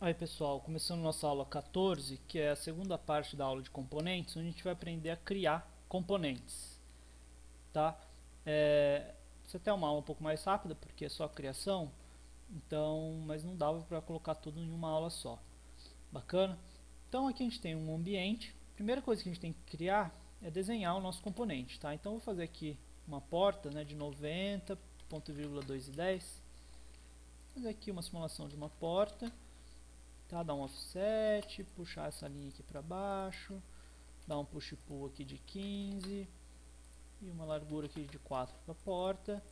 Aí pessoal, começando nossa aula 14, que é a segunda parte da aula de componentes, onde a gente vai aprender a criar componentes, tá? Isso até é uma aula um pouco mais rápida, porque é só a criação, então, mas não dava para colocar tudo em uma aula só. Bacana? Então aqui a gente tem um ambiente. A primeira coisa que a gente tem que criar é desenhar o nosso componente, tá? Então eu vou fazer aqui uma porta, né, de 90, ponto vírgula 2 e 10. Vou fazer aqui uma simulação de uma porta. Tá, dar um offset, puxar essa linha aqui para baixo, dar um push pull aqui de 15 e uma largura aqui de 4 para a porta,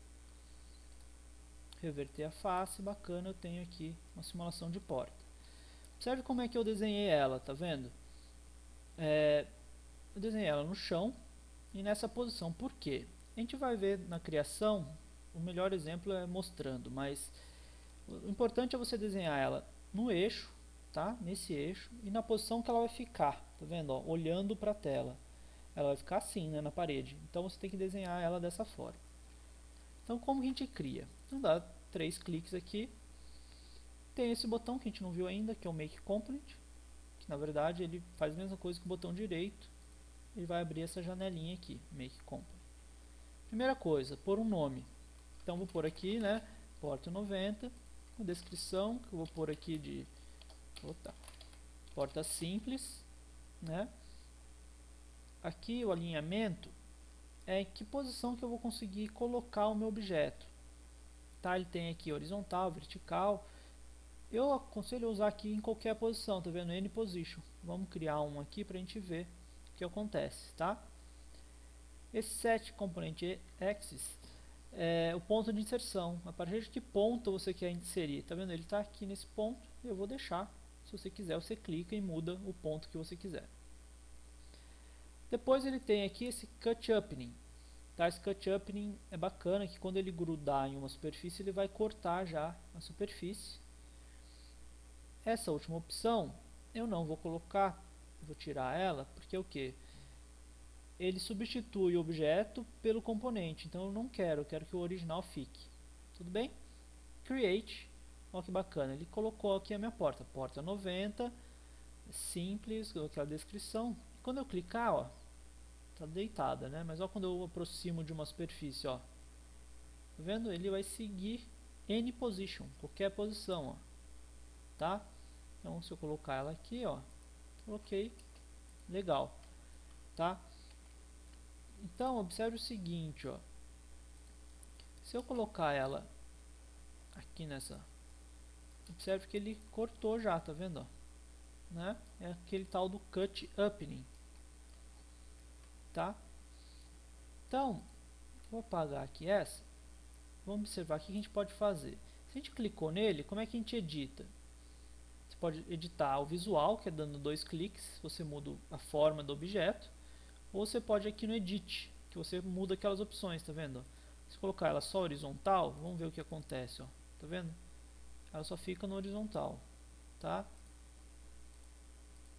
reverter a face, bacana, eu tenho aqui uma simulação de porta. Observe como é que eu desenhei ela, tá vendo? Eu desenhei ela no chão e nessa posição, por quê? A gente vai ver na criação, o melhor exemplo é mostrando, mas o importante é você desenhar ela no eixo, tá? Nesse eixo e na posição que ela vai ficar, tá vendo? Ó, olhando para a tela. Ela vai ficar assim, né, na parede. Então você tem que desenhar ela dessa forma. Então como que a gente cria? Então dá 3 cliques aqui. Tem esse botão que a gente não viu ainda, que é o Make Component, que na verdade ele faz a mesma coisa que o botão direito. Ele vai abrir essa janelinha aqui, Make Component. Primeira coisa, pôr um nome. Então vou pôr aqui, né, porta 90, com descrição, que eu vou pôr aqui de porta simples, né? Aqui o alinhamento é em que posição que eu vou conseguir colocar o meu objeto. Tá, ele tem aqui horizontal, vertical. Eu aconselho a usar aqui em qualquer posição, tá vendo? Any position. Vamos criar um aqui para a gente ver o que acontece, tá? Esse set component axis é o ponto de inserção. A partir de que ponto você quer inserir? Tá vendo? Ele está aqui nesse ponto. Eu vou deixar. Se você quiser, você clica e muda o ponto que você quiser. Depois ele tem aqui esse cut opening. Tá, esse cut opening é bacana que quando ele grudar em uma superfície ele vai cortar já a superfície. Essa última opção eu não vou colocar, vou tirar ela, porque o que? Ele substitui o objeto pelo componente, então eu não quero, eu quero que o original fique. Tudo bem? Create, olha que bacana, ele colocou aqui a minha porta, porta 90, simples, aquela descrição. E quando eu clicar, ó, tá deitada, né? Mas ó, quando eu aproximo de uma superfície, ó, tá vendo? Ele vai seguir any position, qualquer posição, ó, tá? Então se eu colocar ela aqui, ó, coloquei, legal, tá? Então observe o seguinte, ó, se eu colocar ela aqui nessa, observe que ele cortou já, tá vendo, ó, né? É aquele tal do cut opening, tá? Então vou apagar aqui essa. Vamos observar o que a gente pode fazer. Se a gente clicou nele, como é que a gente edita? Você pode editar o visual, que é dando 2 cliques, você muda a forma do objeto, ou você pode aqui no Edit, que você muda aquelas opções, tá vendo? Se colocar ela só horizontal, vamos ver o que acontece, ó. Tá vendo? Ela só fica no horizontal, tá?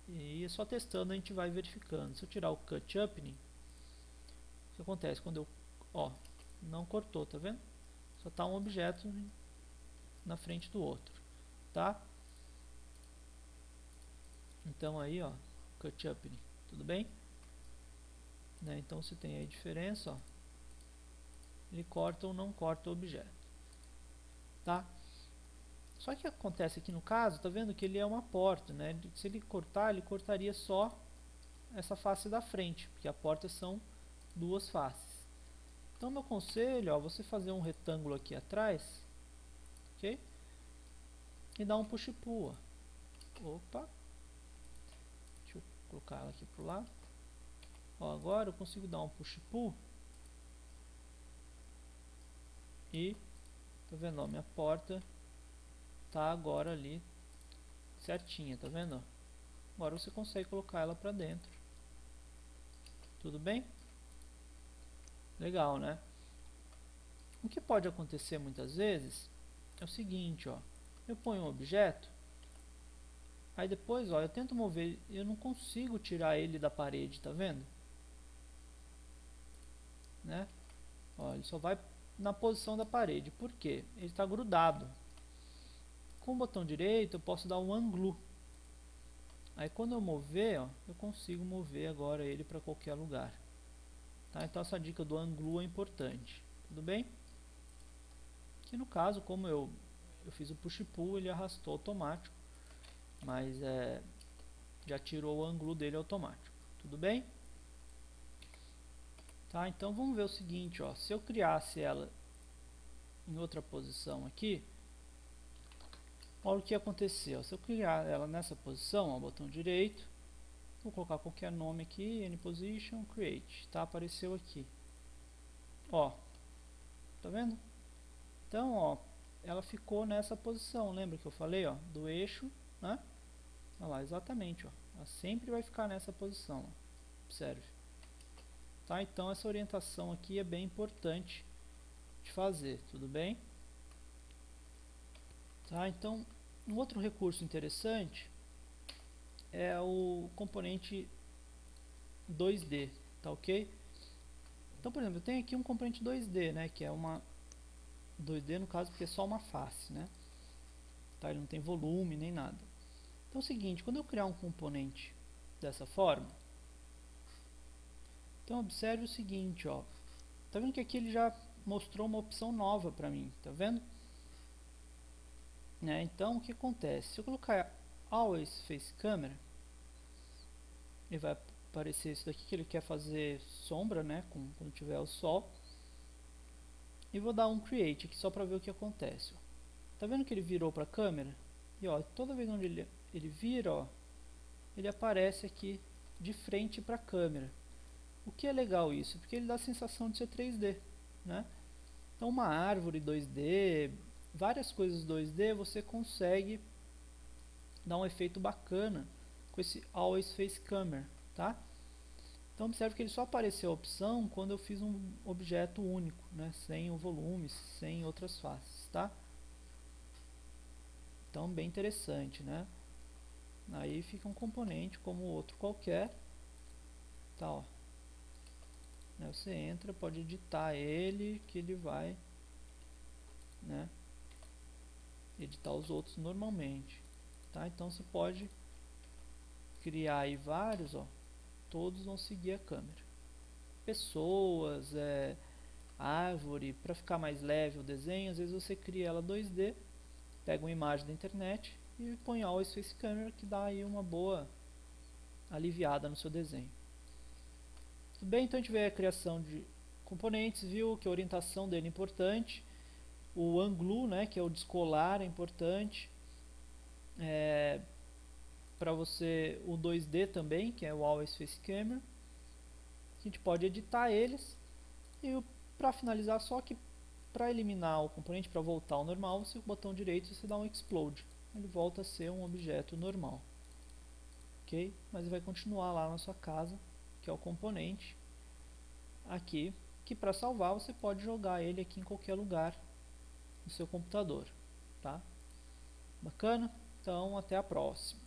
E é só testando a gente vai verificando. Se eu tirar o Cut Opening, o que acontece quando eu, ó, não cortou, tá vendo? Só tá um objeto na frente do outro, tá? Então aí, ó, Cut Opening, tudo bem? Né? Então você tem aí a diferença, ó, ele corta ou não corta o objeto, tá? Só que acontece aqui no caso, tá vendo que ele é uma porta, né? Se ele cortar, ele cortaria só essa face da frente, porque a porta são duas faces. Então meu conselho, ó, você fazer um retângulo aqui atrás, ok? E dar um push pull, ó. Opa, deixa eu colocar ela aqui pro lado. Ó, agora eu consigo dar um push pull e tá vendo, ó, minha porta tá agora ali certinha, tá vendo? Agora você consegue colocar ela para dentro. Tudo bem? Legal, né? O que pode acontecer muitas vezes é o seguinte, ó. Eu ponho um objeto, aí depois, ó, eu tento mover, eu não consigo tirar ele da parede, tá vendo? Né? Ó, ele só vai na posição da parede. Por quê? Ele está grudado. Com o botão direito eu posso dar um unglu. Aí quando eu mover, ó, eu consigo mover agora ele para qualquer lugar. Tá? Então essa dica do unglu é importante. Tudo bem? Que no caso, como eu fiz o push pull, ele arrastou automático, mas já tirou o unglu dele automático. Tudo bem? Tá? Então vamos ver o seguinte, ó, se eu criasse ela em outra posição aqui, olha o que aconteceu. Se eu criar ela nessa posição, ó, botão direito, vou colocar qualquer nome aqui, AnyPosition, Create, tá? Apareceu aqui. Ó, tá vendo? Então, ó, ela ficou nessa posição, lembra que eu falei, ó, do eixo, né? Olha lá, exatamente, ó, ela sempre vai ficar nessa posição, ó. Observe. Tá? Então essa orientação aqui é bem importante de fazer, tudo bem? Tá? Então, um outro recurso interessante é o componente 2D, tá ok? Então, por exemplo, eu tenho aqui um componente 2D, né, que é uma 2D no caso porque é só uma face, né? Tá? Ele não tem volume nem nada. Então é o seguinte, quando eu criar um componente dessa forma, então observe o seguinte, ó. Tá vendo que aqui ele já mostrou uma opção nova para mim, tá vendo? Né? Então o que acontece? Se eu colocar Always Face Camera, ele vai aparecer isso daqui que ele quer fazer sombra, né? Quando tiver o sol. E vou dar um Create aqui só para ver o que acontece. Ó. Tá vendo que ele virou para a câmera? E ó, toda vez onde ele vira, ó, ele aparece aqui de frente para a câmera. O que é legal isso? Porque ele dá a sensação de ser 3D, né? Então uma árvore 2D, várias coisas 2D, você consegue dar um efeito bacana com esse Always Face Camera, tá? Então observe que ele só apareceu a opção quando eu fiz um objeto único, né? Sem o volume, sem outras faces, tá? Então bem interessante, né? Aí fica um componente como outro qualquer, tá, ó. Você entra, pode editar ele, que ele vai, né, editar os outros normalmente, tá? Então você pode criar aí vários, ó, todos vão seguir a câmera. Pessoas, árvore, para ficar mais leve o desenho, às vezes você cria ela 2D, pega uma imagem da internet e põe Always Face Camera, que dá aí uma boa aliviada no seu desenho. Tudo bem? Então a gente vê a criação de componentes, viu que a orientação dele é importante, o unglu, né, que é o descolar, é importante, para você o 2D também, que é o Always Face Camera. A gente pode editar eles e para finalizar, só que para eliminar o componente, para voltar ao normal, você com o botão direito você dá um explode, ele volta a ser um objeto normal, ok? Mas ele vai continuar lá na sua casa, que é o componente aqui, que para salvar você pode jogar ele aqui em qualquer lugar no seu computador, tá? Bacana? Então até a próxima.